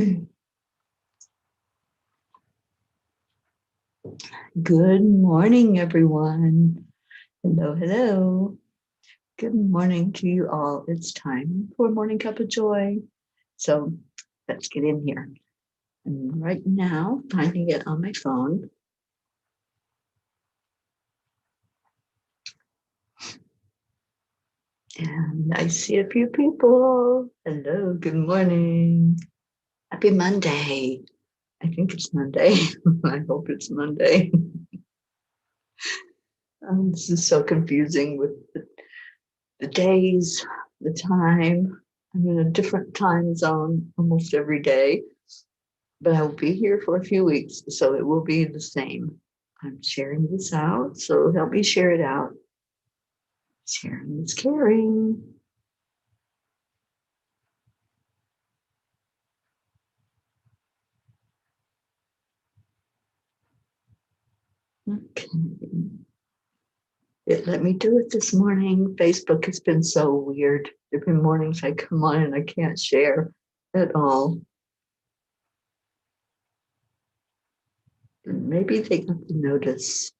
Good morning, everyone. Hello, hello. Good morning to you all. It's time for Morning Cup of Joy. So let's get in here. And right now, finding it on my phone. And I see a few people. Hello, good morning. Happy Monday. I think it's Monday. I hope it's Monday. This is so confusing with the days, the time. I'm in a different time zone almost every day, but I will be here for a few weeks, so it will be the same. I'm sharing this out, so help me share it out. Sharing is caring. Okay. It let me do it this morning. Facebook has been so weird. There have been mornings I come on and I can't share at all. Maybe they got the notice.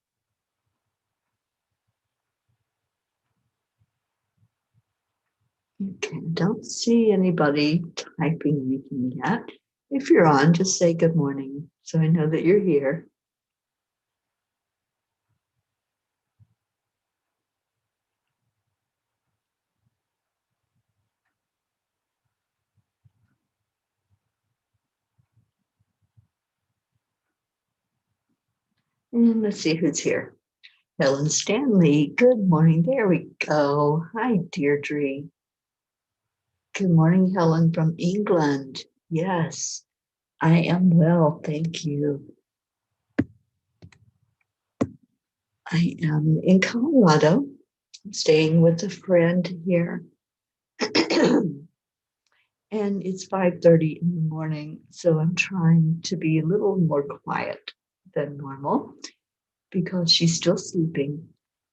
Okay, don't see anybody typing anything yet. If you're on, just say good morning so I know that you're here. And let's see who's here. Helen Stanley, good morning. There we go. Hi, Deirdre. Good morning, Helen from England. Yes, I am well, thank you. I am in Colorado, staying with a friend here. And it's 5:30 in the morning, so I'm trying to be a little more quiet than normal because she's still sleeping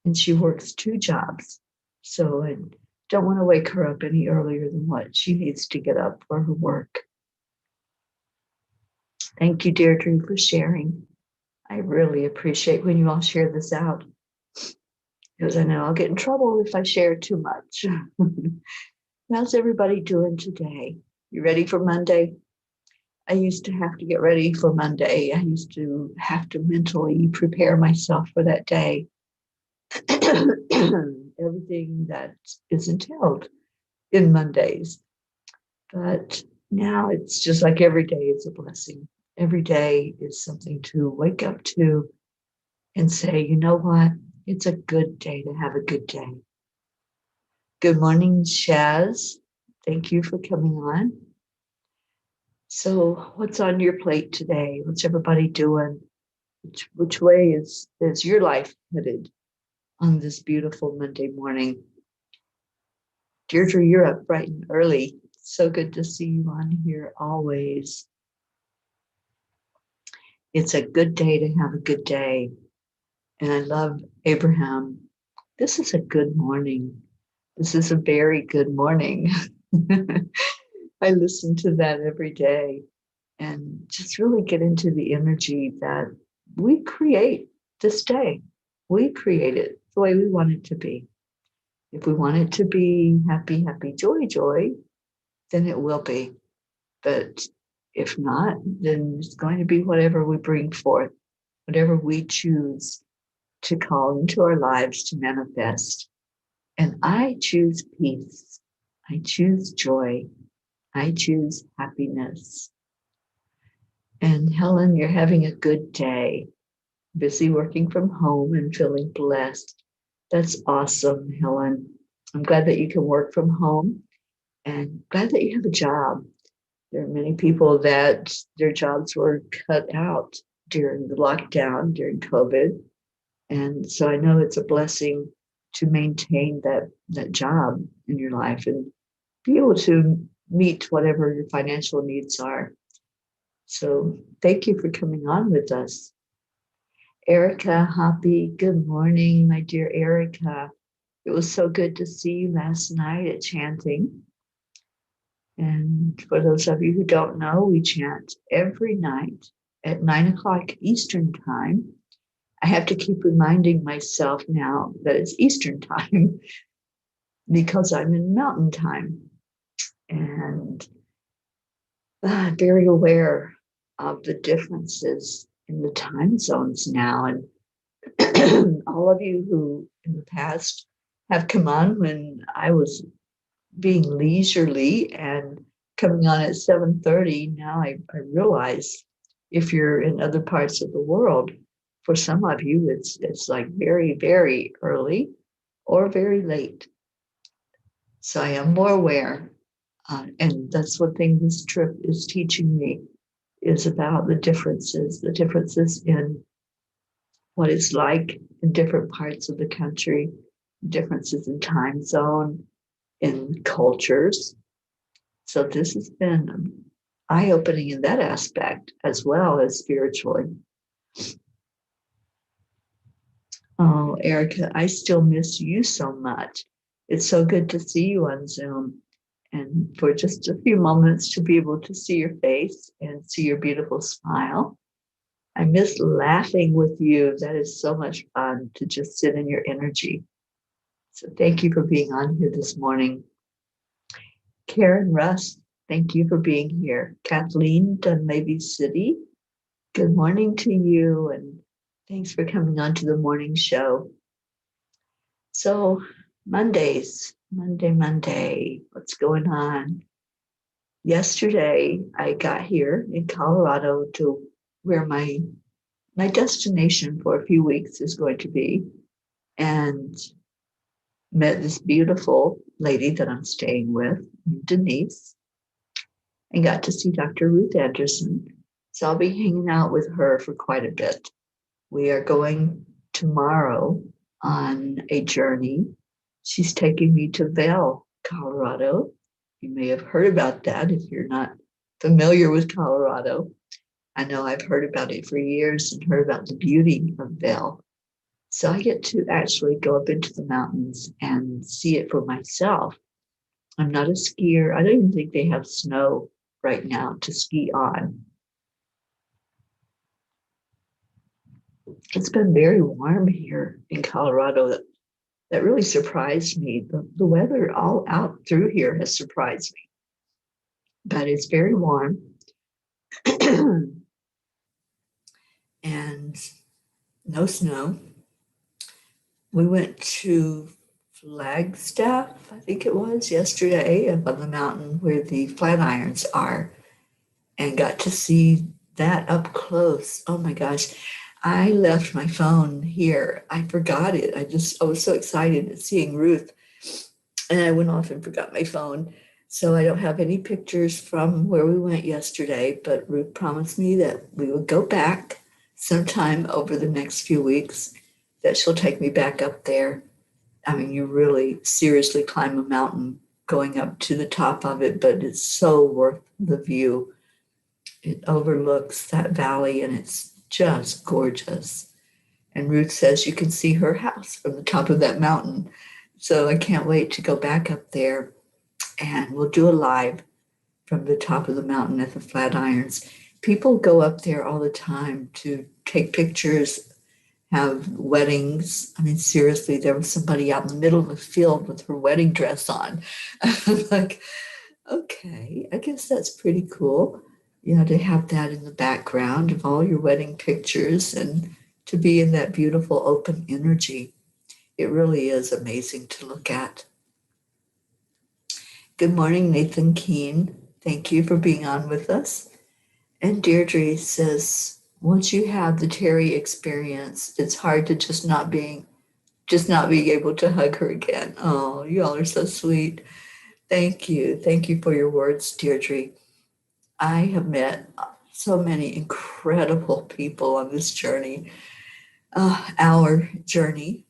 and she works two jobs. So I don't want to wake her up any earlier than what she needs to get up for her work. Thank you, Deirdre, for sharing. I really appreciate when you all share this out because I know I'll get in trouble if I share too much. How's everybody doing today? You ready for Monday? I used to have to get ready for Monday. I used to have to mentally prepare myself for that day. Everything that is entailed in Mondays. But now it's just like every day is a blessing. Every day is something to wake up to and say, you know what? It's a good day to have a good day. Good morning, Shaz. Thank you for coming on. So, what's on your plate today? What's everybody doing? Which way is your life headed on this beautiful Monday morning? Deirdre, you're up bright and early. So good to see you on here always. It's a good day to have a good day. And I love Abraham. This is a good morning. This is a very good morning. I listen to that every day and just really get into the energy that we create this day. We create it the way we want it to be. If we want it to be happy, happy, joy, joy, then it will be. But if not, then it's going to be whatever we bring forth, whatever we choose to call into our lives to manifest. And I choose peace. I choose joy. I choose happiness. And Helen, you're having a good day, busy working from home and feeling blessed. That's awesome, Helen. I'm glad that you can work from home and glad that you have a job. There are many people that their jobs were cut out during the lockdown, during COVID. And so I know it's a blessing to maintain that job in your life and be able to meet whatever your financial needs are. So thank you for coming on with us. Erica Hoppy, good morning, my dear Erica. It was so good to see you last night at Chanting. And for those of you who don't know, we chant every night at 9 o'clock Eastern time. I have to keep reminding myself now that it's Eastern time because I'm in Mountain time. And very aware of the differences in the time zones now. And all of you who in the past have come on when I was being leisurely and coming on at 7:30, now I realize if you're in other parts of the world, for some of you, it's like very, very early or very late. So I am more aware. And that's one thing this trip is teaching me is about the differences in what it's like in different parts of the country, differences in time zone, in cultures. So this has been eye-opening in that aspect as well as spiritually. Oh, Erica, I still miss you so much. It's so good to see you on Zoom and for just a few moments to be able to see your face and see your beautiful smile. I miss laughing with you. That is so much fun to just sit in your energy. So thank you for being on here this morning. Karen Russ, thank you for being here. Kathleen Dunleavy City, good morning to you and thanks for coming on to the morning show. So Monday, what's going on? Yesterday, I got here in Colorado to where my destination for a few weeks is going to be, and met this beautiful lady that I'm staying with, Denise, and got to see Dr. Ruth Anderson. So I'll be hanging out with her for quite a bit. We are going tomorrow on a journey. She's taking me to Vail, Colorado. You may have heard about that if you're not familiar with Colorado. I know I've heard about it for years and heard about the beauty of Vail. So I get to actually go up into the mountains and see it for myself. I'm not a skier. I don't even think they have snow right now to ski on. It's been very warm here in Colorado. That really surprised me. The weather all out through here has surprised me. But it's very warm. And no snow. We went to Flagstaff, I think it was, yesterday up on the mountain where the Flatirons are and got to see that up close. Oh my gosh. I left my phone here. I forgot it. I was so excited at seeing Ruth and I went off and forgot my phone. So I don't have any pictures from where we went yesterday, but Ruth promised me that we would go back sometime over the next few weeks, that she'll take me back up there. I mean, you really seriously climb a mountain going up to the top of it, but it's so worth the view. It overlooks that valley and it's just gorgeous. And Ruth says you can see her house from the top of that mountain. So I can't wait to go back up there and we'll do a live from the top of the mountain at the Flatirons. People go up there all the time to take pictures, have weddings. I mean, seriously, there was somebody out in the middle of the field with her wedding dress on. I'm like, okay, I guess that's pretty cool, to have that in the background of all your wedding pictures and to be in that beautiful open energy. It really is amazing to look at. Good morning, Nathan Keene. Thank you for being on with us. And Deirdre says, once you have the Teri experience, it's hard to just not being able to hug her again. Oh, you all are so sweet. Thank you. Thank you for your words, Deirdre. I have met so many incredible people on this journey, our journey.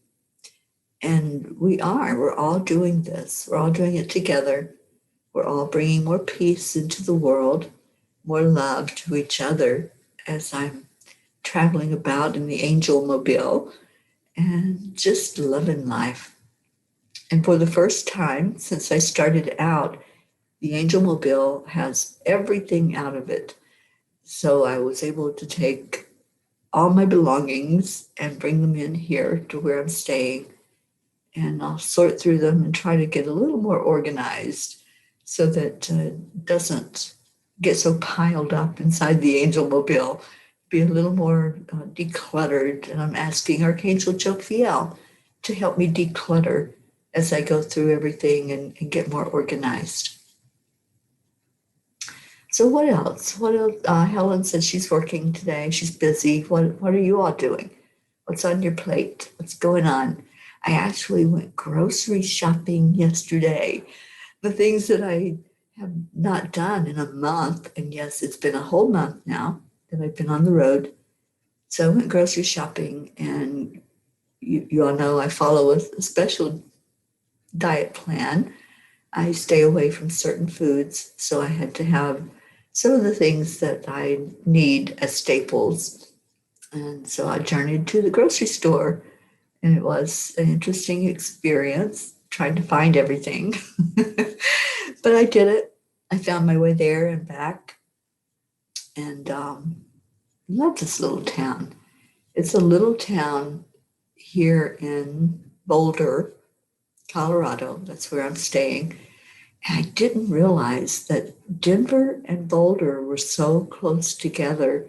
And we're all doing this. We're all doing it together. We're all bringing more peace into the world, more love to each other as I'm traveling about in the Angel Mobile and just loving life. And for the first time since I started out, The Angel Mobile has everything out of it. So I was able to take all my belongings and bring them in here to where I'm staying. And I'll sort through them and try to get a little more organized so that it doesn't get so piled up inside the Angel Mobile. Be a little more decluttered. And I'm asking Archangel Jophiel to help me declutter as I go through everything and get more organized. So what else? What else? Helen said she's working today. She's busy. What are you all doing? What's on your plate? What's going on? I actually went grocery shopping yesterday. The things that I have not done in a month, and yes, it's been a whole month now that I've been on the road. So I went grocery shopping, and you all know I follow a special diet plan. I stay away from certain foods, so I had to have some of the things that I need as staples. And so I journeyed to the grocery store, and it was an interesting experience trying to find everything. But I did it. I found my way there and back, and love this little town. It's a little town here in Boulder, Colorado. That's where I'm staying. And I didn't realize that Denver and Boulder were so close together,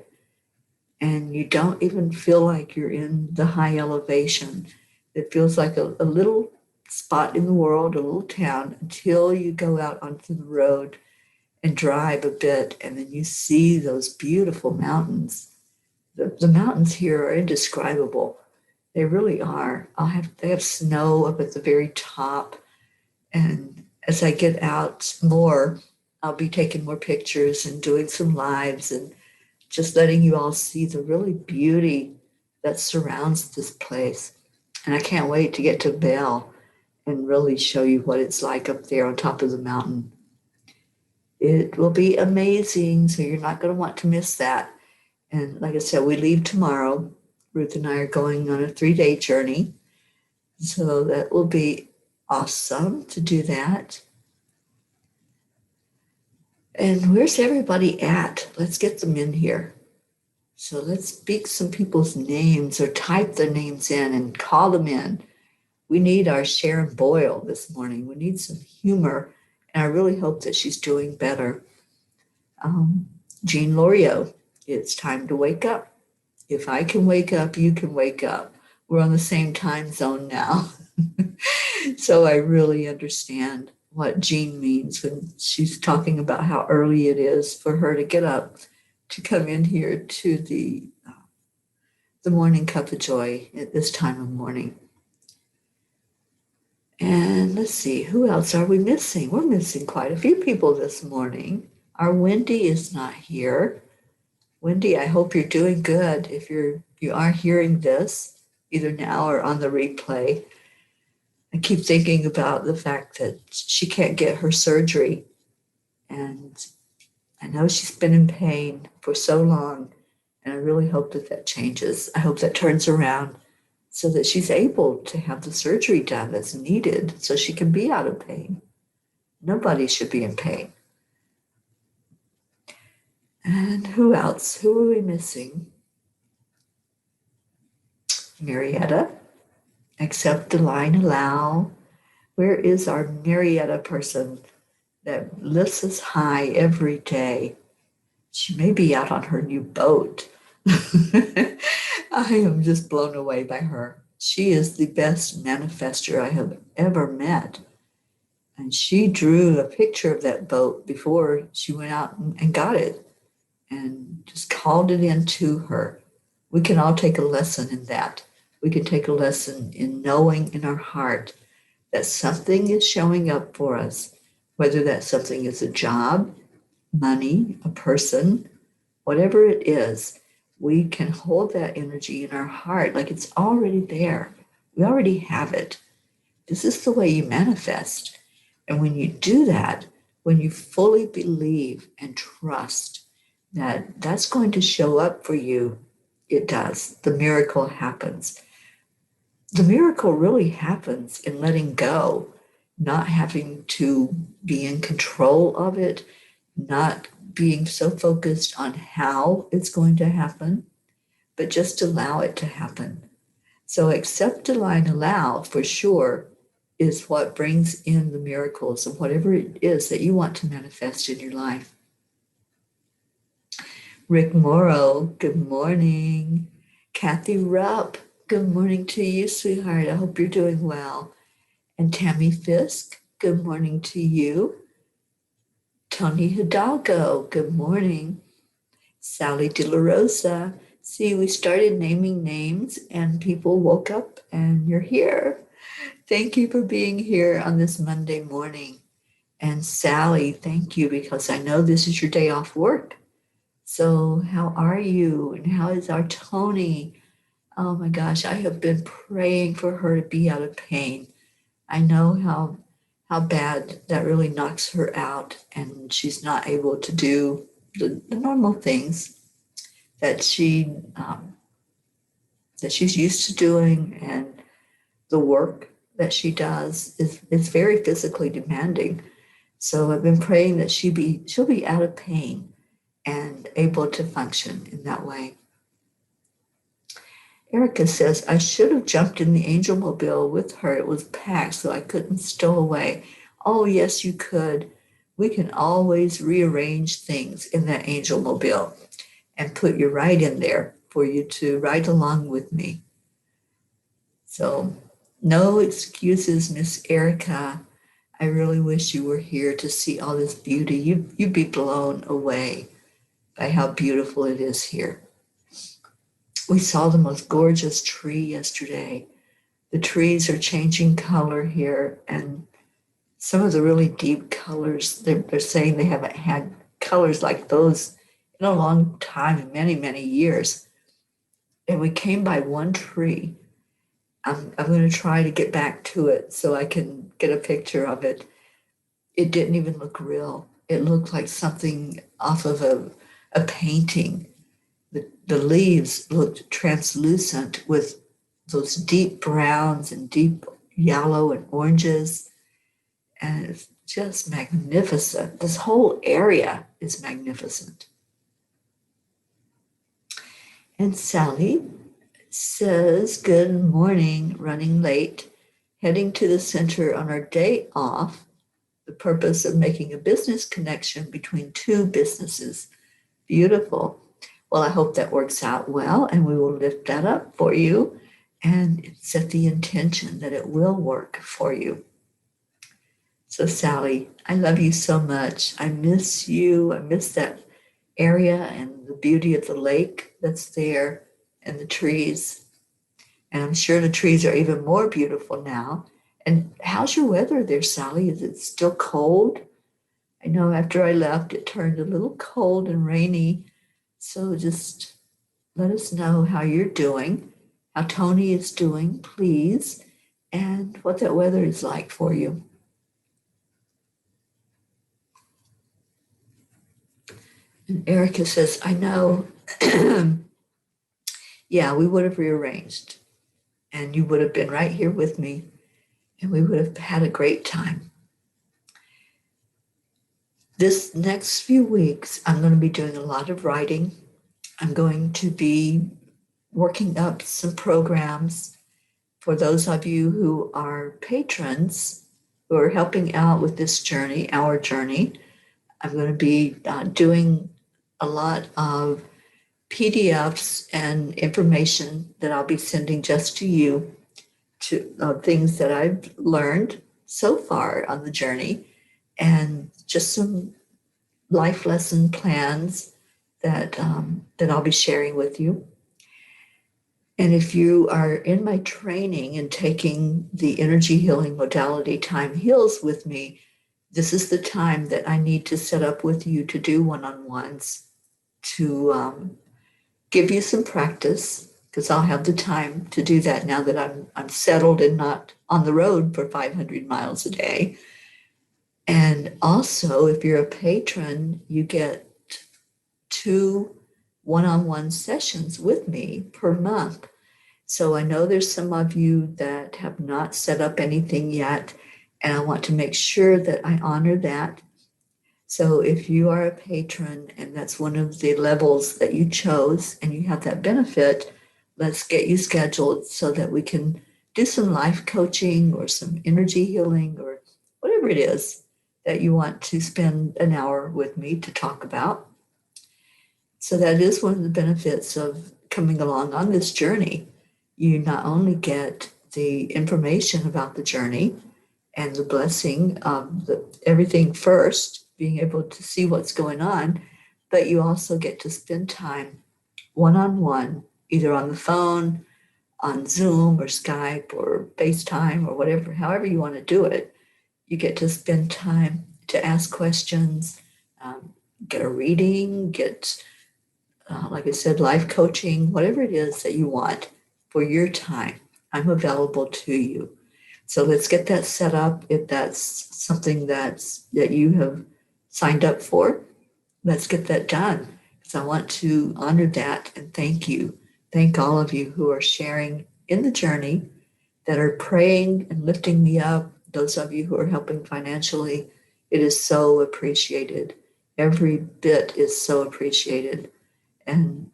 and you don't even feel like you're in the high elevation. It feels like a little spot in the world, a little town, until you go out onto the road and drive a bit, and then you see those beautiful mountains. The mountains here are indescribable. They really are. They have snow up at the very top, and as I get out more, I'll be taking more pictures and doing some lives and just letting you all see the really beauty that surrounds this place. And I can't wait to get to Bell and really show you what it's like up there on top of the mountain. It will be amazing, so you're not going to want to miss that. And like I said, we leave tomorrow. Ruth and I are going on a 3-day journey. So that will be awesome to do that. And where's everybody at? Let's get them in here. So let's speak some people's names or type their names in and call them in. We need our Sharon Boyle this morning. We need some humor. And I really hope that she's doing better. Jean Lorio, it's time to wake up. If I can wake up, you can wake up. We're on the same time zone now. So I really understand what Jean means when she's talking about how early it is for her to get up to come in here to the morning Cuppa Joy at this time of morning. And let's see, who else are we missing? We're missing quite a few people this morning. Our Wendy is not here. Wendy, I hope you're doing good. If you are hearing this, either now or on the replay, I keep thinking about the fact that she can't get her surgery. And I know she's been in pain for so long, and I really hope that changes. I hope that turns around so that she's able to have the surgery done that's needed so she can be out of pain. Nobody should be in pain. And who else? Who are we missing? Marietta. Accept the line, allow. Where is our Marietta person that lifts us high every day? She may be out on her new boat. I am just blown away by her. She is the best manifester I have ever met. And she drew a picture of that boat before she went out and got it and just called it into her. We can all take a lesson in that. We can take a lesson in knowing in our heart that something is showing up for us, whether that something is a job, money, a person, whatever it is. We can hold that energy in our heart like it's already there. We already have it. This is the way you manifest. And when you do that, when you fully believe and trust that that's going to show up for you, it does. The miracle happens. The miracle really happens in letting go. not having to be in control of it, not being so focused on how it's going to happen, but just allow it to happen. So accept, align, allow for sure is what brings in the miracles of whatever it is that you want to manifest in your life. Rick Morrow, good morning. Kathy Rupp, good morning to you, sweetheart. I hope you're doing well. And Tammy Fisk, good morning to you. Tony Hidalgo, good morning. Sally De La Rosa. See, we started naming names and people woke up and you're here. Thank you for being here on this Monday morning. And Sally, thank you because I know this is your day off work. So how are you? And how is our Tony? Oh my gosh, I have been praying for her to be out of pain. I know how bad that really knocks her out and she's not able to do the normal things that that she's used to doing, and the work that she does is very physically demanding. So I've been praying that she'll be out of pain and able to function in that way. Erica says, I should have jumped in the Angel Mobile with her. It was packed, so I couldn't stow away. Oh, yes, you could. We can always rearrange things in that Angel Mobile and put you right in there for you to ride along with me. So no excuses, Miss Erica. I really wish you were here to see all this beauty. You'd be blown away by how beautiful it is here. We saw the most gorgeous tree yesterday. The trees are changing color here, and some of the really deep colors, they're saying they haven't had colors like those in a long time, in many, many years. And we came by one tree. I'm going to try to get back to it so I can get a picture of it. It didn't even look real. It looked like something off of a painting. The leaves looked translucent with those deep browns and deep yellow and oranges. And it's just magnificent. This whole area is magnificent. And Sally says, good morning, running late, heading to the center on our day off, the purpose of making a business connection between two businesses. Beautiful. Well, I hope that works out well, and we will lift that up for you and set the intention that it will work for you. So, Sally, I love you so much. I miss you. I miss that area and the beauty of the lake that's there and the trees. And I'm sure the trees are even more beautiful now. And how's your weather there, Sally? Is it still cold? I know after I left, it turned a little cold and rainy. So just let us know how you're doing, how Tony is doing, please, and what that weather is like for you. And Erica says, I know. Yeah, we would have rearranged, and you would have been right here with me, and we would have had a great time. This next few weeks, I'm going to be doing a lot of writing. I'm going to be working up some programs for those of you who are patrons who are helping out with this journey, our journey. I'm going to be doing a lot of PDFs and information that I'll be sending just to you, to things that I've learned so far on the journey, and just some life lesson plans that I'll be sharing with you. And if you are in my training and taking the energy healing modality Time Heals with me, this is the time that I need to set up with you to do one-on-ones to give you some practice, because I'll have the time to do that now that I'm settled and not on the road for 500 miles a day. And also, if you're a patron, you get 2 one-on-one sessions with me per month. So I know there's some of you that have not set up anything yet, And I want to make sure that I honor that. So if you are a patron and that's one of the levels that you chose and you have that benefit, let's get you scheduled so that we can do some life coaching or some energy healing or whatever it is that you want to spend an hour with me to talk about. So that is one of the benefits of coming along on this journey. You not only get the information about the journey and the blessing of everything first, being able to see what's going on, but you also get to spend time one-on-one, either on the phone, on Zoom or Skype or FaceTime or whatever, however you want to do it. You get to spend time to ask questions, get a reading, get like I said, life coaching, whatever it is that you want for your time, I'm available to you. So let's get that set up. If that's something that you have signed up for, let's get that done. Because I want to honor that and thank you. Thank all of you who are sharing in the journey, that are praying and lifting me up. Those of you who are helping financially, it is so appreciated. Every bit is so appreciated. And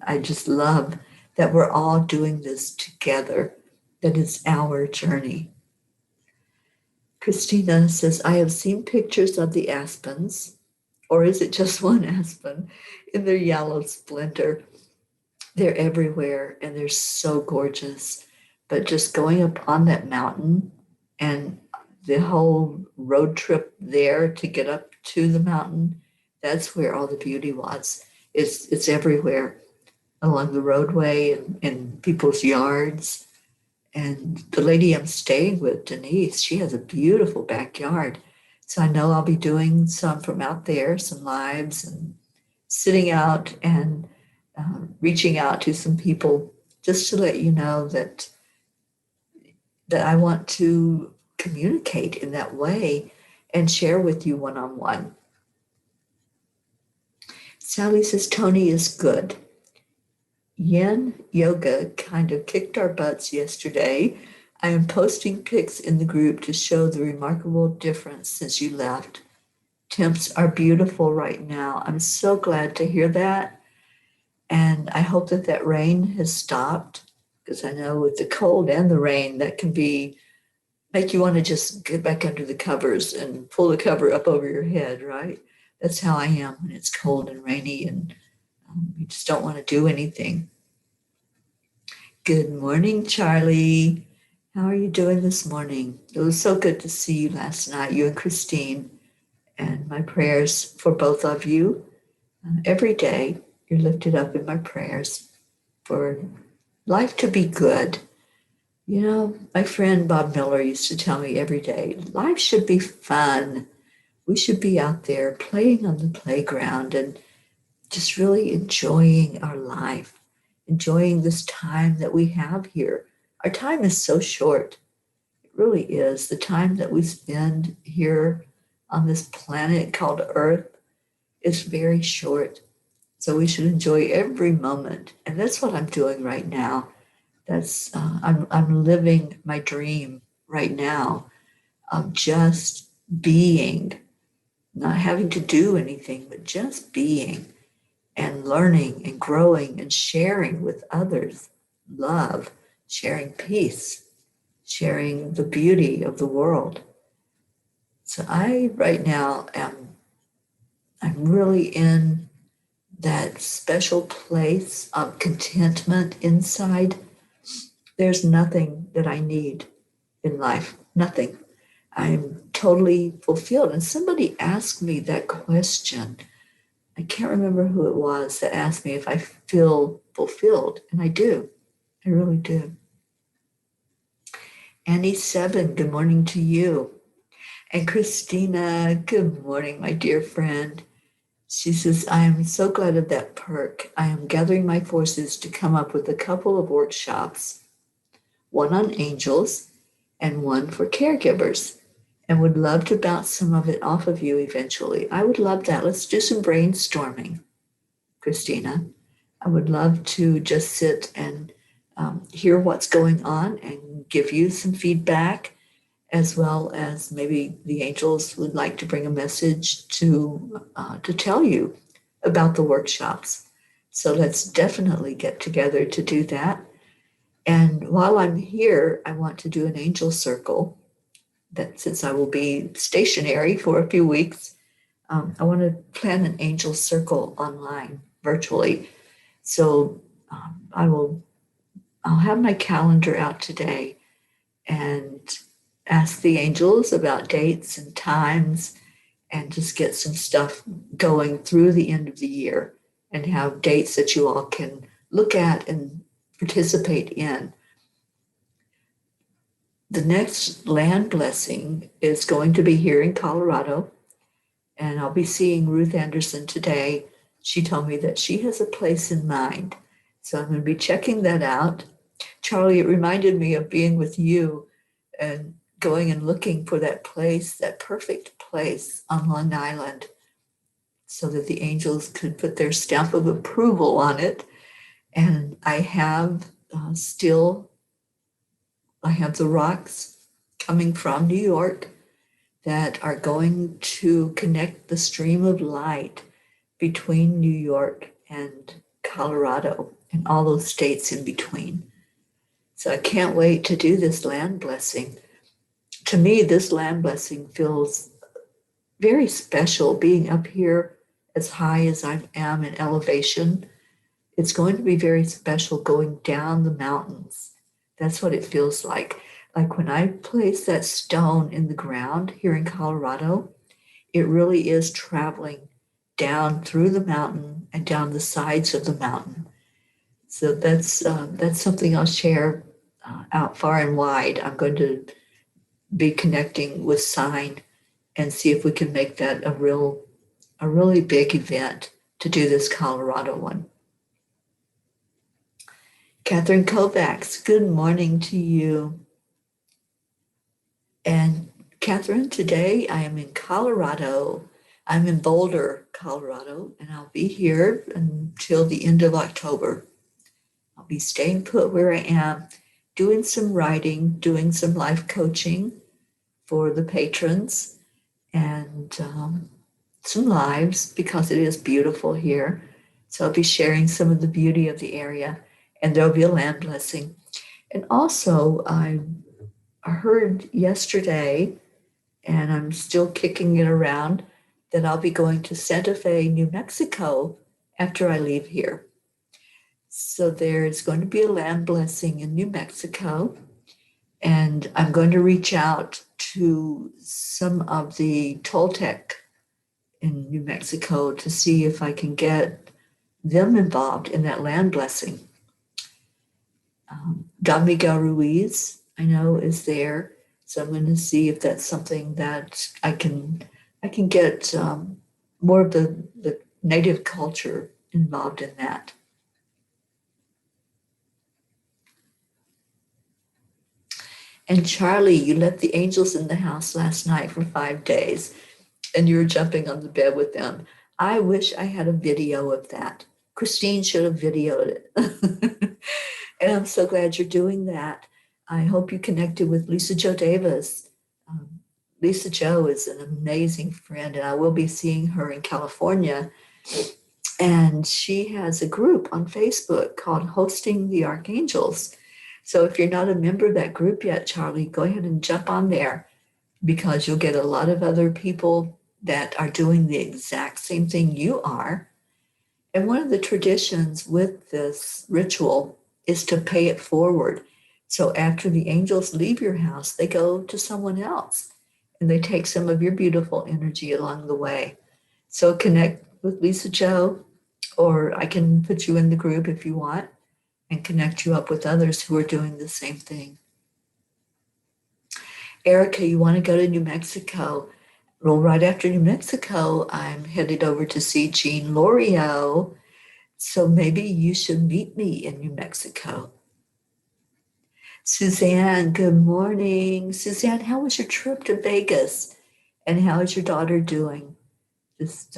I just love that we're all doing this together, that it's our journey. Christina says, I have seen pictures of the aspens, or is it just one aspen, in their yellow splendor. They're everywhere and they're so gorgeous. But just going up on that mountain and the whole road trip there to get up to the mountain, that's where all the beauty was. It's everywhere along the roadway and in people's yards. And the lady I'm staying with, Denise, she has a beautiful backyard. So I know I'll be doing some from out there, some lives and sitting out and reaching out to some people just to let you know that I want to communicate in that way and share with you one-on-one. Sally says Tony is good. Yin yoga kind of kicked our butts yesterday. I am posting pics in the group to show the remarkable difference since you left. Temps are beautiful right now. I'm so glad to hear that. And I hope that that rain has stopped, because I know with the cold and the rain, that can make you want to just get back under the covers and pull the cover up over your head, right? That's how I am when it's cold and rainy and you just don't want to do anything. Good morning, Charlie. How are you doing this morning? It was so good to see you last night, you and Christine. And my prayers for both of you. Every day, you're lifted up in my prayers for life to be good. You know, my friend Bob Miller used to tell me every day, life should be fun. We should be out there playing on the playground and just really enjoying our life, enjoying this time that we have here. Our time is so short. It really is. The time that we spend here on this planet called Earth is very short. So we should enjoy every moment. And that's what I'm doing right now. I'm living my dream right now of just being, not having to do anything, but just being and learning and growing and sharing with others love, sharing peace, sharing the beauty of the world. So I right now I'm really in that special place of contentment inside. There's nothing that I need in life, nothing. I'm totally fulfilled. And somebody asked me that question. I can't remember who it was that asked me if I feel fulfilled. And I do. I really do. Annie7, good morning to you. And Christina, good morning, my dear friend. She says, I am so glad of that perk. I am gathering my forces to come up with a couple of workshops, one on angels and one for caregivers, and would love to bounce some of it off of you eventually. I would love that. Let's do some brainstorming, Christina. I would love to just sit and hear what's going on and give you some feedback as well as maybe the angels would like to bring a message to tell you about the workshops. So let's definitely get together to do that. And while I'm here, I want to do an angel circle. That since I will be stationary for a few weeks, I want to plan an angel circle online virtually. So I'll have my calendar out today and ask the angels about dates and times and just get some stuff going through the end of the year and have dates that you all can look at and participate in. The next land blessing is going to be here in Colorado, and I'll be seeing Ruth Anderson today. She told me that she has a place in mind. So I'm going to be checking that out. Charlie, it reminded me of being with you and going and looking for that place, that perfect place on Long Island, so that the angels could put their stamp of approval on it. And I have I have the rocks coming from New York that are going to connect the stream of light between New York and Colorado and all those states in between. So I can't wait to do this land blessing. To me, this land blessing feels very special being up here as high as I am in elevation. It's going to be very special going down the mountains. That's what it feels like. Like when I place that stone in the ground here in Colorado, it really is traveling down through the mountain and down the sides of the mountain. So that's something I'll share out far and wide. I'm going to be connecting with Sign and see if we can make that a really big event to do this Colorado one. Catherine Kovacs, good morning to you. And Catherine, today I am in Colorado. I'm in Boulder, Colorado, and I'll be here until the end of October. I'll be staying put where I am, doing some writing, doing some life coaching for the patrons, and some lives because it is beautiful here. So I'll be sharing some of the beauty of the area, and there'll be a land blessing. And also, I heard yesterday, and I'm still kicking it around, that I'll be going to Santa Fe, New Mexico after I leave here. So there's going to be a land blessing in New Mexico, and I'm going to reach out to some of the Toltec in New Mexico to see if I can get them involved in that land blessing. Don Miguel Ruiz, I know, is there. So I'm going to see if that's something that I can get more of the native culture involved in that. And Charlie, you let the angels in the house last night for 5 days, and you were jumping on the bed with them. I wish I had a video of that. Christine should have videoed it. And I'm so glad you're doing that. I hope you connected with Lisa Jo Davis. Lisa Jo is an amazing friend, and I will be seeing her in California. And she has a group on Facebook called Hosting the Archangels. So if you're not a member of that group yet, Charlie, go ahead and jump on there, because you'll get a lot of other people that are doing the exact same thing you are. And one of the traditions with this ritual is to pay it forward. So after the angels leave your house, they go to someone else and they take some of your beautiful energy along the way. So connect with Lisa Jo, or I can put you in the group if you want and connect you up with others who are doing the same thing. Erica, you want to go to New Mexico? Well, right after New Mexico, I'm headed over to see Jean Lorio. So maybe you should meet me in New Mexico. Suzanne, good morning. Suzanne, how was your trip to Vegas? And how is your daughter doing? Just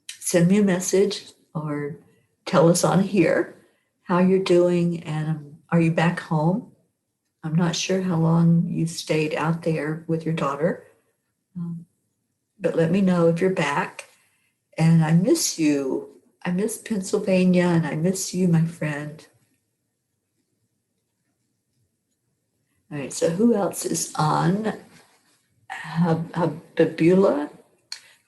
send me a message or tell us on here how you're doing. And are you back home? I'm not sure how long you stayed out there with your daughter, but let me know if you're back. And I miss you. I miss Pennsylvania and I miss you, my friend. All right, so who else is on? Habibula,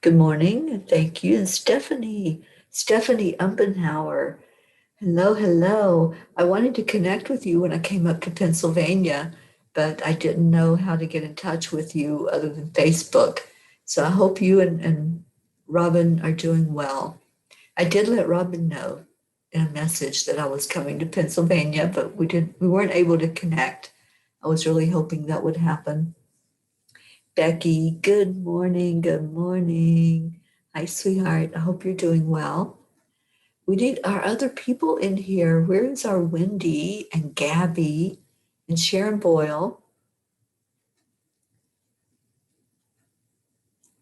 good morning, and thank you. And Stephanie Umpenhauer, hello, hello. I wanted to connect with you when I came up to Pennsylvania, but I didn't know how to get in touch with you other than Facebook. So I hope you and Robin are doing well. I did let Robin know in a message that I was coming to Pennsylvania, but we weren't able to connect. I was really hoping that would happen. Becky, good morning, good morning. Hi, sweetheart. I hope you're doing well. We need our other people in here. Where is our Wendy and Gabby and Sharon Boyle?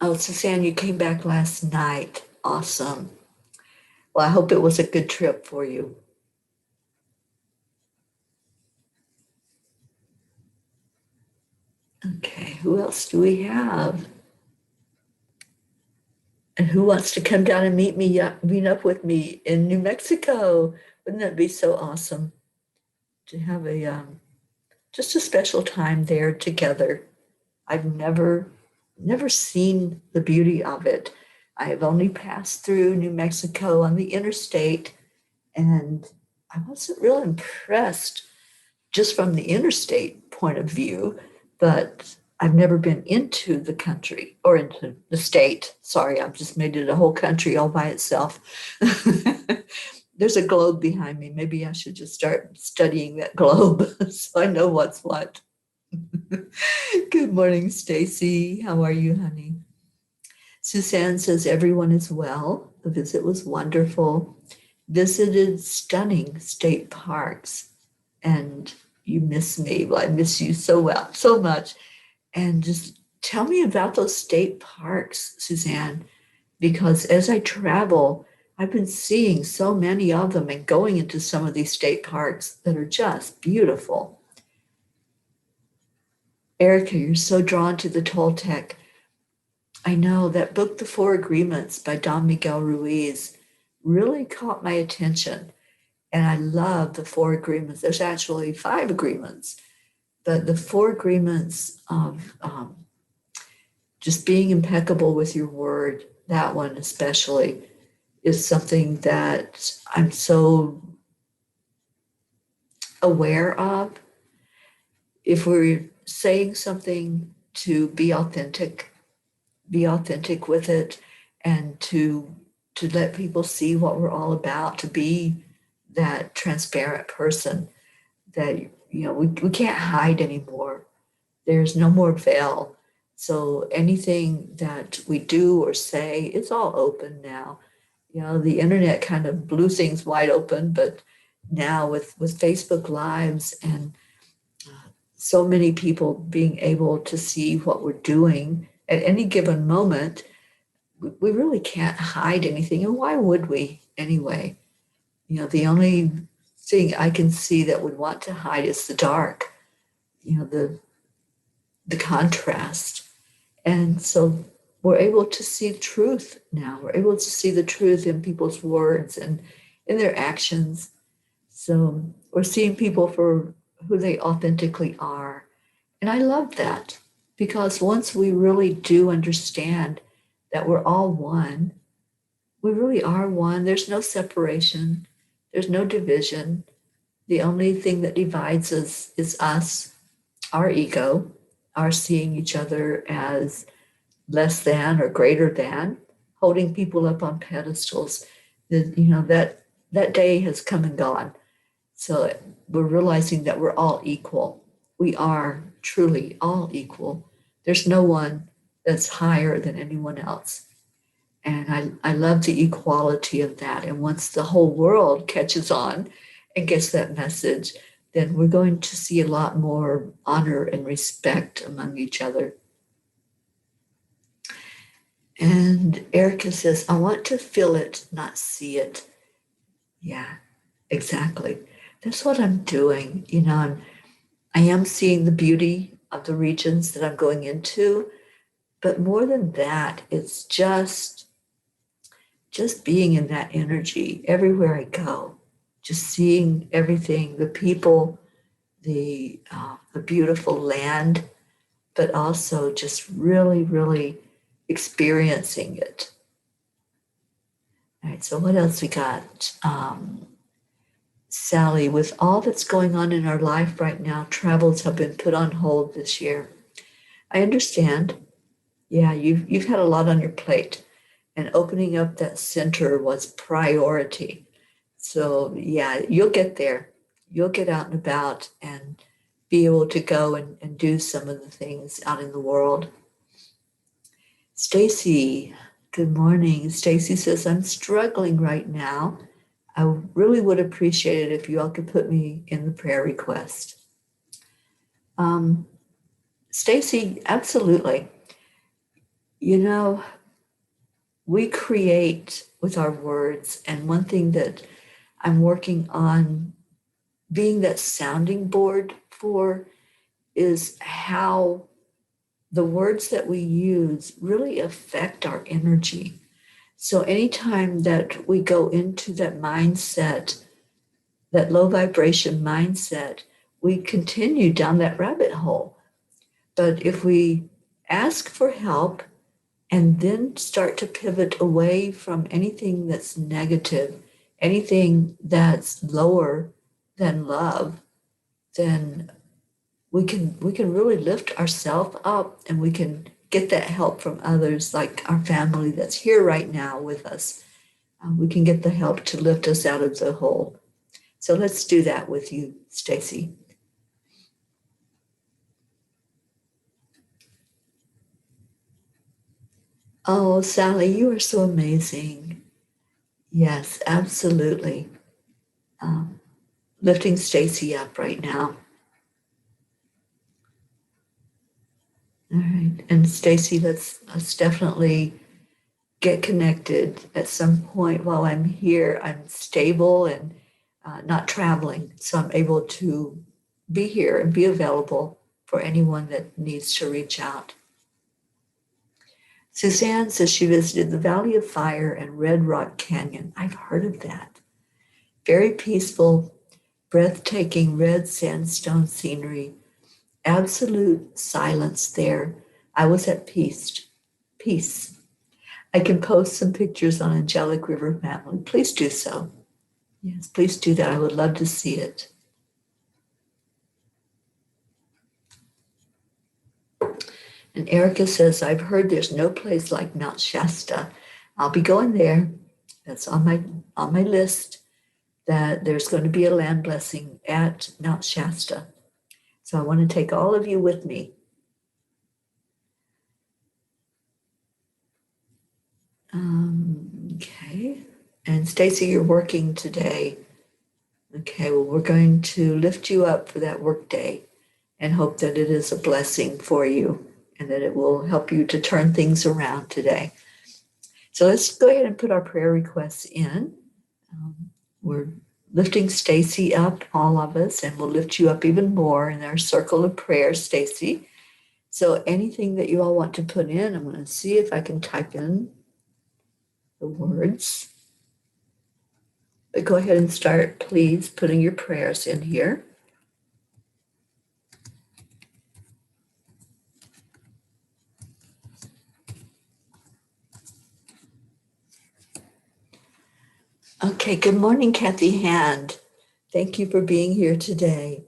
Oh, Suzanne, you came back last night. Awesome. Well, I hope it was a good trip for you. Okay, who else do we have? And who wants to come down and meet up with me in New Mexico? Wouldn't that be so awesome to have a just a special time there together? I've never seen the beauty of it. I have only passed through New Mexico on the interstate, and I wasn't real impressed just from the interstate point of view, but I've never been into the country or into the state. Sorry, I've just made it a whole country all by itself. There's a globe behind me. Maybe I should just start studying that globe so I know what's what. Good morning, Stacy. How are you, honey? Suzanne says everyone is well. The visit was wonderful. Visited stunning state parks, and you miss me. Well, I miss you so much. And just tell me about those state parks, Suzanne, because as I travel, I've been seeing so many of them and going into some of these state parks that are just beautiful. Erica, you're so drawn to the Toltec. I know that book, The Four Agreements by Don Miguel Ruiz, really caught my attention. And I love the four agreements. There's actually five agreements, but the four agreements of just being impeccable with your word, that one especially, is something that I'm so aware of. If we're saying something, to be authentic with it, and to let people see what we're all about, to be that transparent person that we can't hide anymore. There's no more veil. So anything that we do or say, it's all open now. The internet kind of blew things wide open, but now with Facebook Lives and so many people being able to see what we're doing at any given moment, we really can't hide anything. And why would we anyway? The only thing I can see that would want to hide is the dark, the contrast. And so we're able to see truth now. We're able to see the truth in people's words and in their actions. So we're seeing people for who they authentically are. And I love that, because once we really do understand that we're all one, we really are one. There's no separation. There's no division. The only thing that divides us is us, our ego, our seeing each other as less than or greater than, holding people up on pedestals. That day has come and gone. So we're realizing that we're all equal. We are truly all equal. There's no one that's higher than anyone else. And I love the equality of that. And once the whole world catches on and gets that message, then we're going to see a lot more honor and respect among each other. And Erica says, I want to feel it, not see it. Yeah, exactly. That's what I'm doing. I am seeing the beauty of the regions that I'm going into, but more than that, it's just being in that energy everywhere I go, just seeing everything, the people, the beautiful land, but also just really, really experiencing it. All right, so what else we got? Sally, with all that's going on in our life right now, travels have been put on hold this year. I understand. Yeah, you've had a lot on your plate, and opening up that center was priority. So yeah, you'll get there. You'll get out and about and be able to go and do some of the things out in the world. Stacy, good morning. Stacy says, I'm struggling right now. I really would appreciate it if you all could put me in the prayer request. Um, Stacy, absolutely. You know, we create with our words, and one thing that I'm working on being that sounding board for is how the words that we use really affect our energy. So anytime that we go into that mindset, that low vibration mindset, we continue down that rabbit hole. But if we ask for help and then start to pivot away from anything that's negative, anything that's lower than love, then we can really lift ourselves up, and we can get that help from others, like our family that's here right now with us. We can get the help to lift us out of the hole. So let's do that with you, Stacy. Oh, Sally, you are so amazing. Yes, absolutely. Um, Lifting Stacy up right now. All right, and Stacy, let's definitely get connected at some point while I'm here. I'm stable and not traveling, so I'm able to be here and be available for anyone that needs to reach out. Suzanne says she visited the Valley of Fire and Red Rock Canyon. I've heard of that. Very peaceful, breathtaking red sandstone scenery, absolute silence there. I was at peace. Peace. I can post some pictures on Angelic River Family. Please do so. Yes, please do that. I would love to see it. And Erica says, I've heard there's no place like Mount Shasta. I'll be going there. That's on my list, that there's going to be a land blessing at Mount Shasta. So I want to take all of you with me. Okay. And Stacy, you're working today. Okay, well, we're going to lift you up for that work day and hope that it is a blessing for you and that it will help you to turn things around today. So let's go ahead and put our prayer requests in. We're lifting Stacy up, all of us, and we'll lift you up even more in our circle of prayer, Stacy. So anything that you all want to put in, I'm going to see if I can type in the words. But go ahead and start, please, putting your prayers in here. Okay, good morning, Kathy Hand. Thank you for being here today.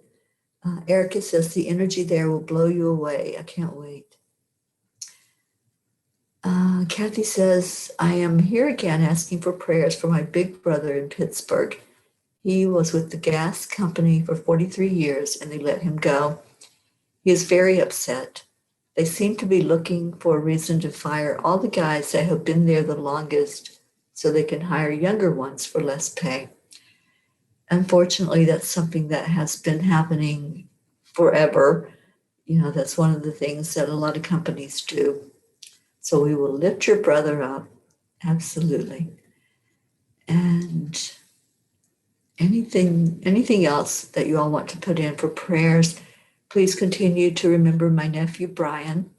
Erica says the energy there will blow you away. I can't wait. Kathy says, I am here again asking for prayers for my big brother in Pittsburgh. He was with the gas company for 43 years and they let him go. He is very upset. They seem to be looking for a reason to fire all the guys that have been there the longest so they can hire younger ones for less pay. Unfortunately, that's something that has been happening forever. That's one of the things that a lot of companies do. So we will lift your brother up. Absolutely. And anything else that you all want to put in for prayers Please continue to remember my nephew, Brian.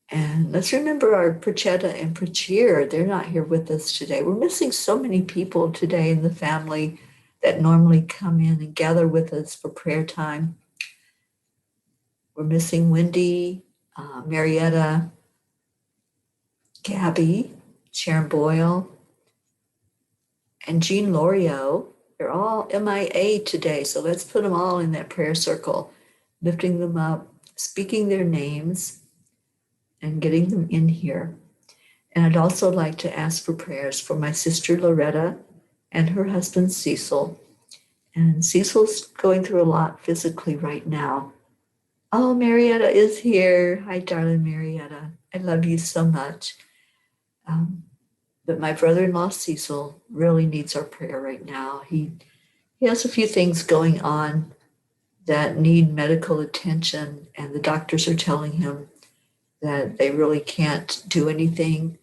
And let's remember our Prachetta and Prachir. They're not here with us today. We're missing so many people today in the family that normally come in and gather with us for prayer time. We're missing Wendy, Marietta, Gabby, Sharon Boyle, and Jean Lorio. They're all MIA today, so let's put them all in that prayer circle, lifting them up, speaking their names, and getting them in here. And I'd also like to ask for prayers for my sister Loretta and her husband Cecil. And Cecil's going through a lot physically right now. Oh, Marietta is here. Hi, darling Marietta. I love you so much. But my brother-in-law Cecil really needs our prayer right now. He has a few things going on that need medical attention, and the doctors are telling him that they really can't do anything.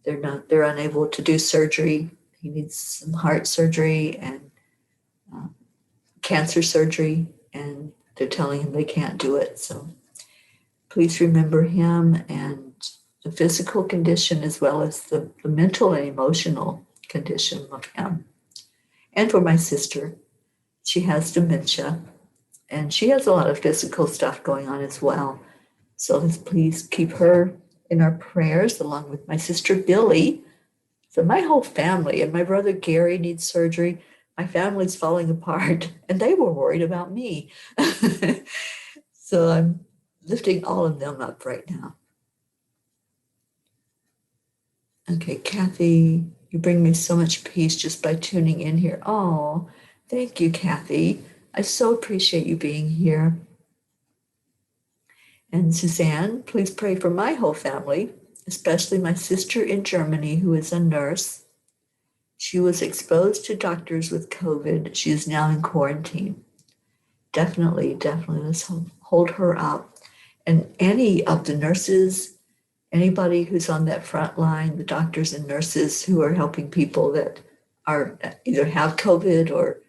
They're unable to do surgery. He needs some heart surgery and cancer surgery, and they're telling him they can't do it. So please remember him and the physical condition as well as the mental and emotional condition of him. And for my sister, she has dementia and she has a lot of physical stuff going on as well. So let's please keep her in our prayers along with my sister Billy. So my whole family and my brother Gary needs surgery. My family's falling apart and they were worried about me. So I'm lifting all of them up right now. Okay, Kathy, you bring me so much peace just by tuning in here. Oh, thank you, Kathy. I so appreciate you being here. And Suzanne, please pray for my whole family, especially my sister in Germany, who is a nurse. She was exposed to doctors with COVID. She is now in quarantine. Definitely, let's hold her up. And any of the nurses, anybody who's on that front line, the doctors and nurses who are helping people that are either have COVID or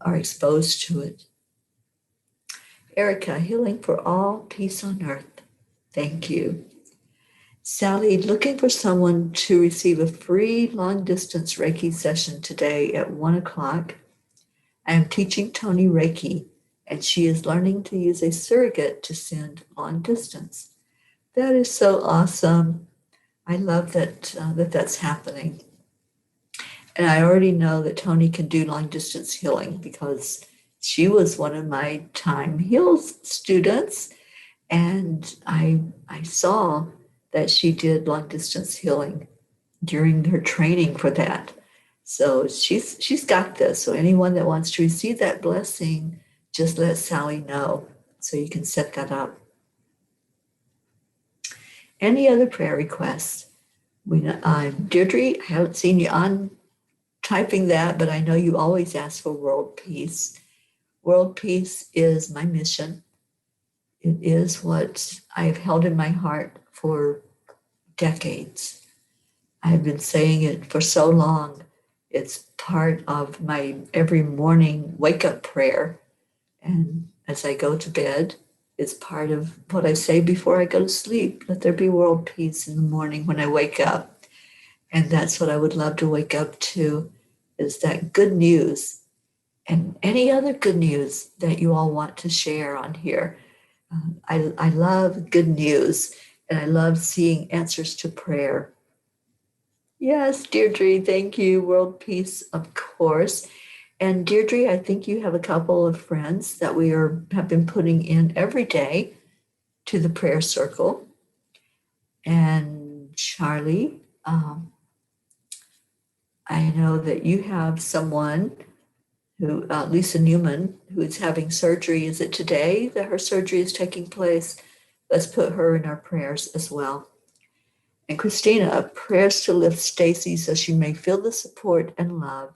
are exposed to it. Erica, healing for all, peace on earth. Thank you. Sally, looking for someone to receive a free long-distance Reiki session today at 1 o'clock. I am teaching Toni Reiki, and she is learning to use a surrogate to send long distance. That is so awesome. I love that that's happening. And I already know that Toni can do long-distance healing because she was one of my Time Heals students, and I saw that she did long-distance healing during her training for that. So she's got this. So anyone that wants to receive that blessing, just let Sally know so you can set that up. Any other prayer requests? Deirdre, I haven't seen you on typing that, but I know you always ask for world peace. World peace is my mission. It is what I have held in my heart for decades. I've been saying it for so long. It's part of my every morning wake-up prayer. And as I go to bed, it's part of what I say before I go to sleep. Let there be world peace in the morning when I wake up. And that's what I would love to wake up to, is that good news and any other good news that you all want to share on here. I love good news, and I love seeing answers to prayer. Yes, Deirdre, thank you. World peace, of course. And Deirdre, I think you have a couple of friends that we have been putting in every day to the prayer circle. And Charlie, I know that you have someone who, Lisa Newman, who is having surgery. Is it today that her surgery is taking place? Let's put her in our prayers as well. And Christina, prayers to lift Stacy so she may feel the support and love.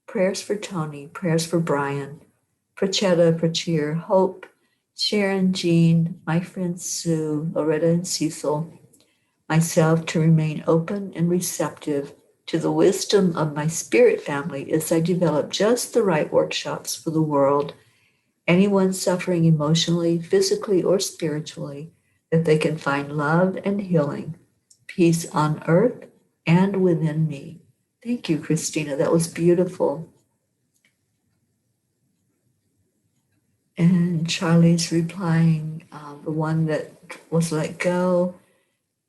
Prayers for Toni, prayers for Brian, Prachetta, Prachir, Hope, Sharon, Jean, my friend Sue, Loretta, and Cecil, myself to remain open and receptive to the wisdom of my spirit family as I develop just the right workshops for the world. Anyone suffering emotionally, physically, or spiritually, that they can find love and healing, peace on earth and within me. Thank you, Christina. That was beautiful. And Charlie's replying, the one that was let go,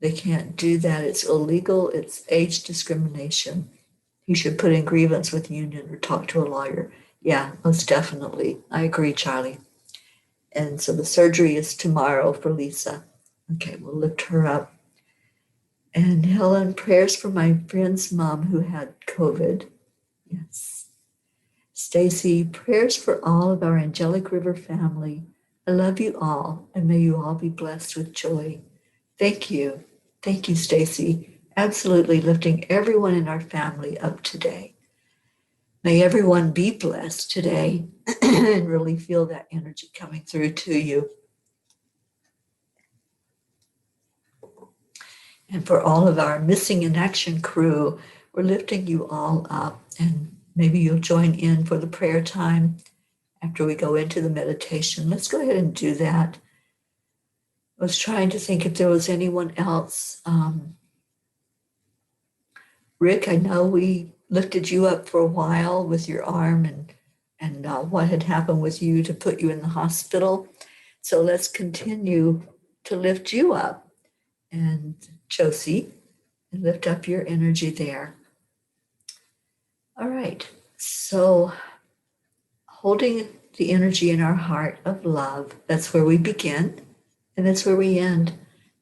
they can't do that. It's illegal. It's age discrimination. You should put in grievance with union or talk to a lawyer. Yeah, most definitely. I agree, Charlie. And so the surgery is tomorrow for Lisa. Okay, we'll lift her up. And Helen, prayers for my friend's mom who had COVID. Yes. Stacy, prayers for all of our Angelic River family. I love you all, and may you all be blessed with joy. Thank you. Thank you, Stacy. Absolutely lifting everyone in our family up today. May everyone be blessed today and really feel that energy coming through to you. And for all of our Missing in Action crew, we're lifting you all up. And maybe you'll join in for the prayer time after we go into the meditation. Let's go ahead and do that. I was trying to think if there was anyone else. Rick, I know we lifted you up for a while with your arm and what had happened with you to put you in the hospital. So let's continue to lift you up. And Josie, and lift up your energy there. All right. So holding the energy in our heart of love, that's where we begin and that's where we end,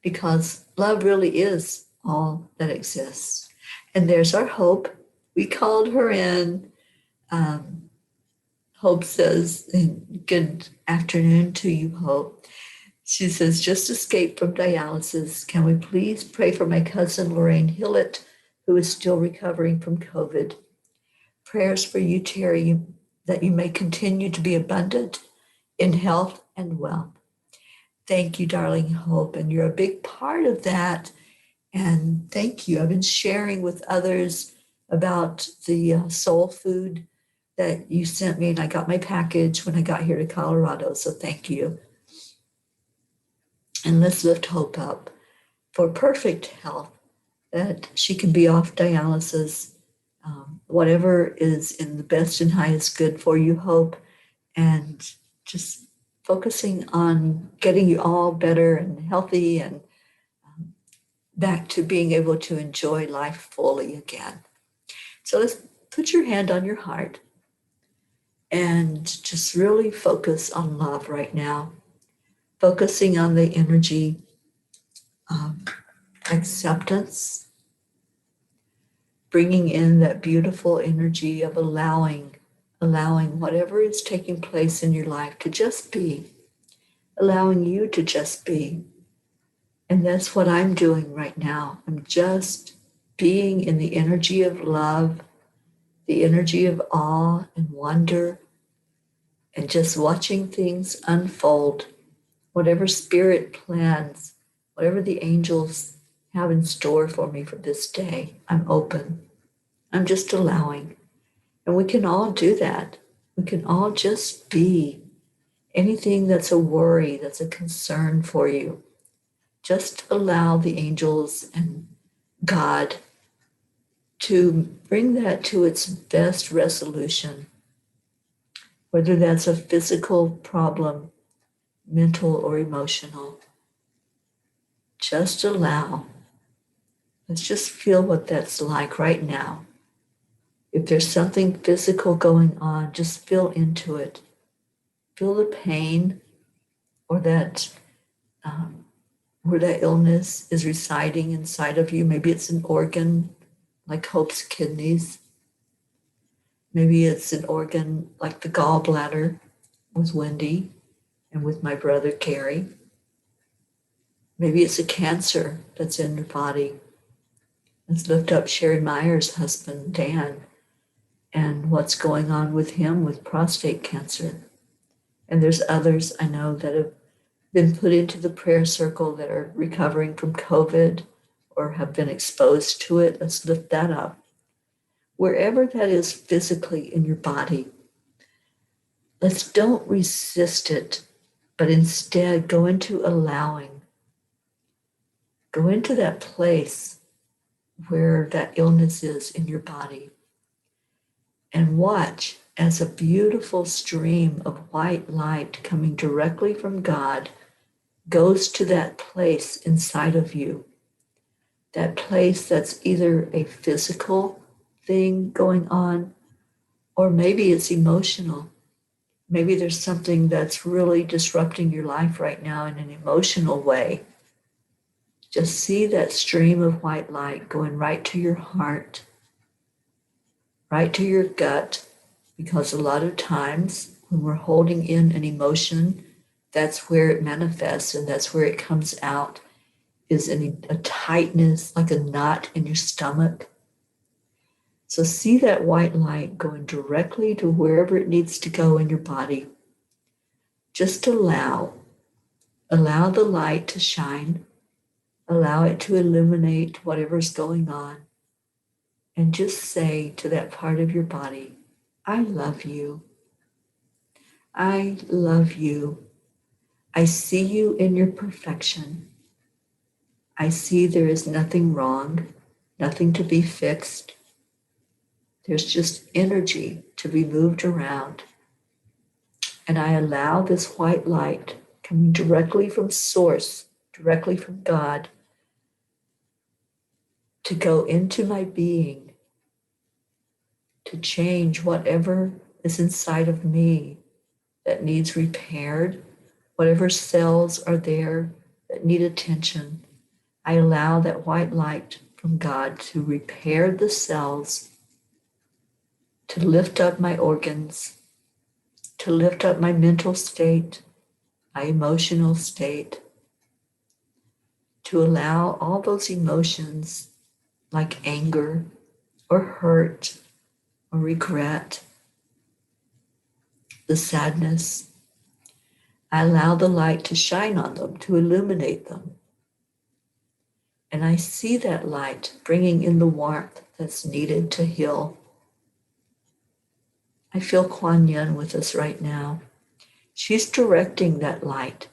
because love really is all that exists. And there's our Hope. We called her in. Hope says, good afternoon to you, Hope. She says, just escaped from dialysis. Can we please pray for my cousin, Lorraine Hillett, who is still recovering from COVID? Prayers for you, Teri, that you may continue to be abundant in health and wealth. Thank you, darling Hope, and you're a big part of that. And thank you. I've been sharing with others about the soul food that you sent me, and I got my package when I got here to Colorado, so thank you. And let's lift Hope up for perfect health, that she can be off dialysis, whatever is in the best and highest good for you, Hope, and just focusing on getting you all better and healthy and back to being able to enjoy life fully again. So let's put your hand on your heart and just really focus on love right now, focusing on the energy of acceptance, bringing in that beautiful energy of allowing whatever is taking place in your life to just be, allowing you to just be. And that's what I'm doing right now. I'm just being in the energy of love, the energy of awe and wonder, and just watching things unfold. Whatever spirit plans, whatever the angels have in store for me for this day, I'm open. I'm just allowing. And we can all do that. We can all just be. Anything that's a worry, that's a concern for you, just allow the angels and God to bring that to its best resolution, whether that's a physical problem, mental or emotional. Just allow. Let's just feel what that's like right now. If there's something physical going on, just feel into it. Feel the pain or that where that illness is residing inside of you. Maybe it's an organ like Hope's kidneys. Maybe it's an organ like the gallbladder with Wendy and with my brother Gary. Maybe it's a cancer that's in your body. Let's lift up Sherry Meyer's husband, Dan, and what's going on with him with prostate cancer. And there's others I know that have been put into the prayer circle that are recovering from COVID or have been exposed to it. Let's lift that up. Wherever that is physically in your body, Let's don't resist it, but instead go into allowing. Go into that place where that illness is in your body and watch as a beautiful stream of white light coming directly from God goes to that place inside of you. That place that's either a physical thing going on, or maybe it's emotional. Maybe there's something that's really disrupting your life right now in an emotional way. Just see that stream of white light going right to your heart, right to your gut, because a lot of times when we're holding in an emotion, that's where it manifests and that's where it comes out, is in a tightness, like a knot in your stomach. So see that white light going directly to wherever it needs to go in your body. Just allow the light to shine, allow it to illuminate whatever's going on, and just say to that part of your body, I love you. I love you. I see you in your perfection. I see there is nothing wrong, nothing to be fixed. There's just energy to be moved around. And I allow this white light coming directly from Source, directly from God, to go into my being, to change whatever is inside of me that needs repaired, whatever cells are there that need attention. I allow that white light from God to repair the cells, to lift up my organs, to lift up my mental state, my emotional state, to allow all those emotions like anger or hurt or regret, the sadness. I allow the light to shine on them, to illuminate them. And I see that light bringing in the warmth that's needed to heal. I feel Kuan Yin with us right now. She's directing that light.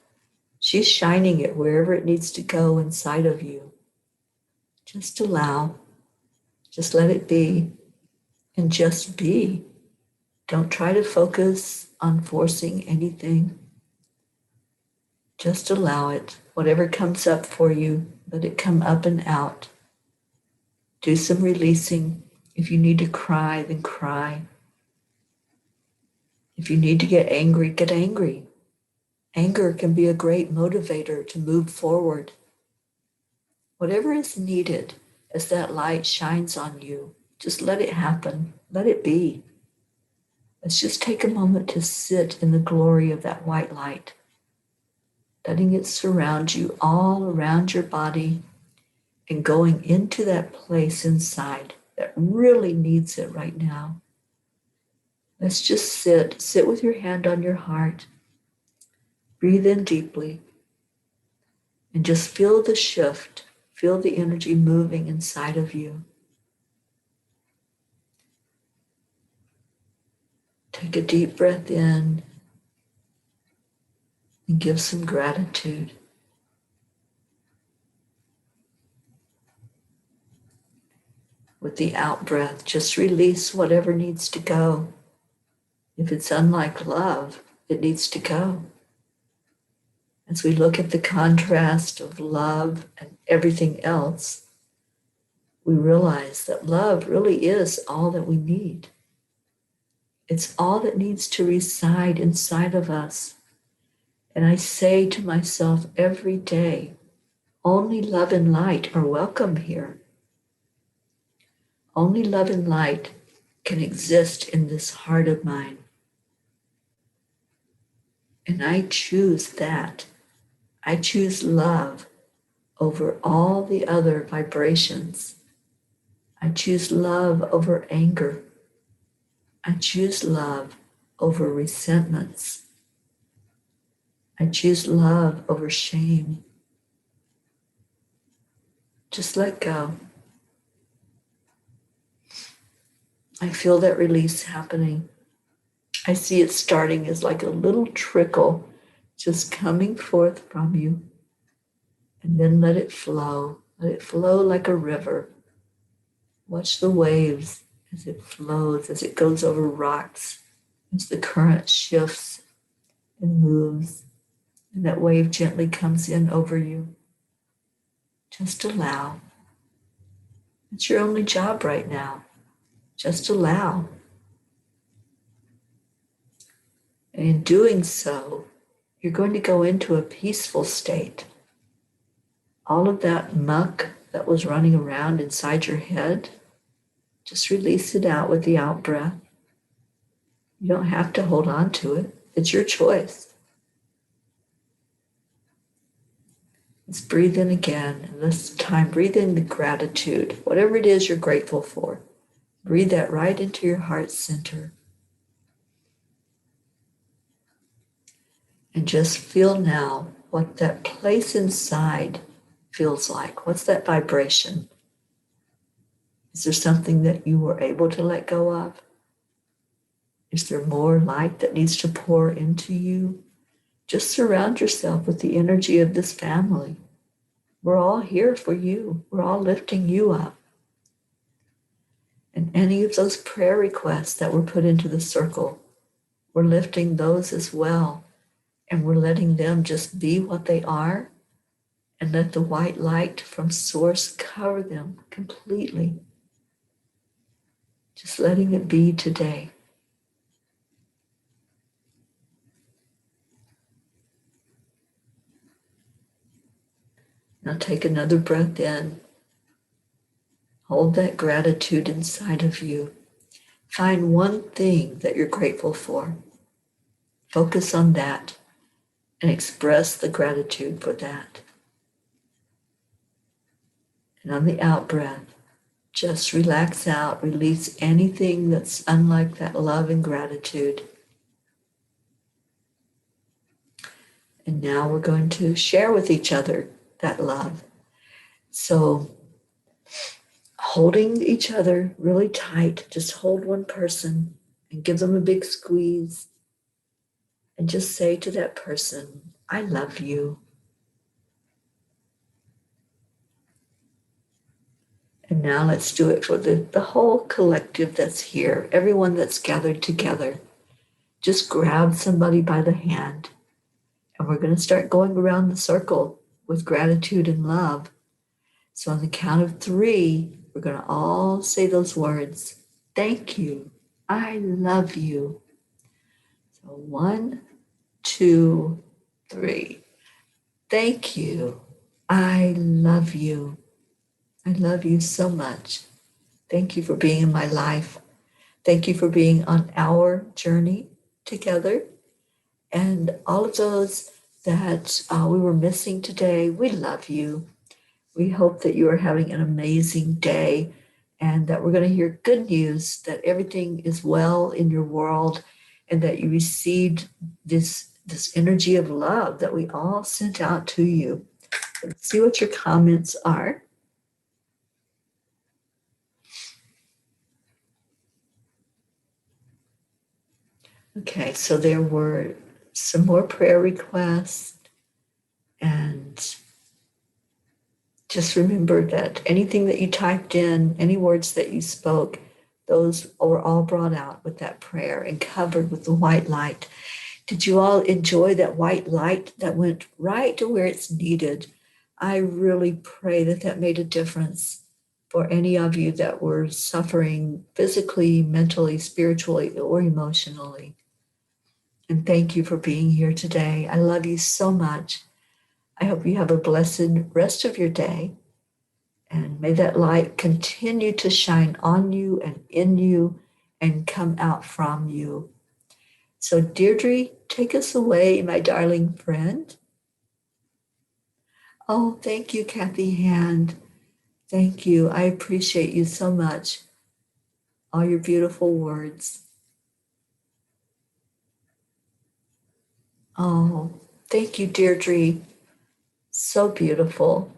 She's shining it wherever it needs to go inside of you. Just allow, just let it be, and just be. Don't try to focus on forcing anything. Just allow it. Whatever comes up for you, let it come up and out. Do some releasing. If you need to cry, then cry. If you need to get angry, get angry. Anger can be a great motivator to move forward. Whatever is needed as that light shines on you, just let it happen. Let it be. Let's just take a moment to sit in the glory of that white light, letting it surround you all around your body and going into that place inside that really needs it right now. Let's just sit with your hand on your heart, breathe in deeply, and just feel the shift, feel the energy moving inside of you. Take a deep breath in and give some gratitude. With the out breath, just release whatever needs to go. If it's unlike love, it needs to go. As we look at the contrast of love and everything else, we realize that love really is all that we need. It's all that needs to reside inside of us. And I say to myself every day, only love and light are welcome here. Only love and light can exist in this heart of mine. And I choose that. I choose love over all the other vibrations. I choose love over anger. I choose love over resentments. I choose love over shame. Just let go. I feel that release happening. I see it starting as like a little trickle just coming forth from you. And then let it flow. Let it flow like a river. Watch the waves as it flows, as it goes over rocks, as the current shifts and moves, and that wave gently comes in over you. Just allow. It's your only job right now. Just allow. And in doing so, you're going to go into a peaceful state. All of that muck that was running around inside your head, just release it out with the out breath. You don't have to hold on to it. It's your choice. Let's breathe in again. And this time, breathe in the gratitude. Whatever it is you're grateful for, breathe that right into your heart center. And just feel now what that place inside feels like. What's that vibration? Is there something that you were able to let go of? Is there more light that needs to pour into you? Just surround yourself with the energy of this family. We're all here for you. We're all lifting you up. And any of those prayer requests that were put into the circle, we're lifting those as well. And we're letting them just be what they are and let the white light from Source cover them completely. Just letting it be today. Now take another breath in. Hold that gratitude inside of you. Find one thing that you're grateful for. Focus on that and express the gratitude for that. And on the out breath, just relax out, release anything that's unlike that love and gratitude. And now we're going to share with each other that love. So holding each other really tight, just hold one person and give them a big squeeze. And just say to that person, I love you. And now let's do it for the whole collective that's here, everyone that's gathered together. Just grab somebody by the hand. And we're going to start going around the circle with gratitude and love. So on the count of 3, we're going to all say those words. Thank you. I love you. So 1, 2, 3. Thank you. I love you. I love you so much. Thank you for being in my life. Thank you for being on our journey together. And all of those that we were missing today, we love you. We hope that you are having an amazing day and that we're going to hear good news, that everything is well in your world and that you received this energy of love that we all sent out to you. Let's see what your comments are. Okay, so there were some more prayer requests, and just remember that anything that you typed in, any words that you spoke, those were all brought out with that prayer and covered with the white light. Did you all enjoy that white light that went right to where it's needed? I really pray that that made a difference for any of you that were suffering physically, mentally, spiritually, or emotionally. And thank you for being here today. I love you so much. I hope you have a blessed rest of your day. And may that light continue to shine on you and in you and come out from you. So Deirdre, take us away, my darling friend. Oh, thank you, Kathy Hand. Thank you. I appreciate you so much. All your beautiful words. Oh, thank you, Deirdre. So beautiful.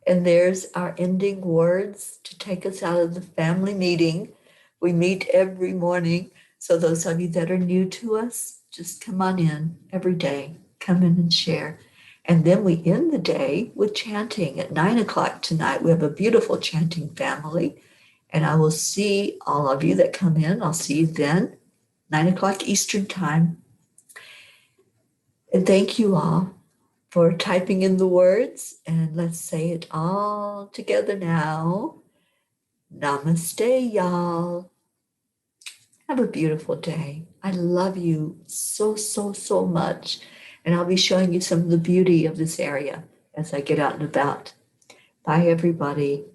And there's our ending words to take us out of the family meeting. We meet every morning. So those of you that are new to us, just come on in every day. Come in and share. And then we end the day with chanting at 9 o'clock tonight. We have a beautiful chanting family. And I will see all of you that come in. I'll see you then, 9 o'clock Eastern time. And thank you all for typing in the words. And let's say it all together now. Namaste, y'all. Have a beautiful day. I love you so, so, so much. And I'll be showing you some of the beauty of this area as I get out and about. Bye, everybody.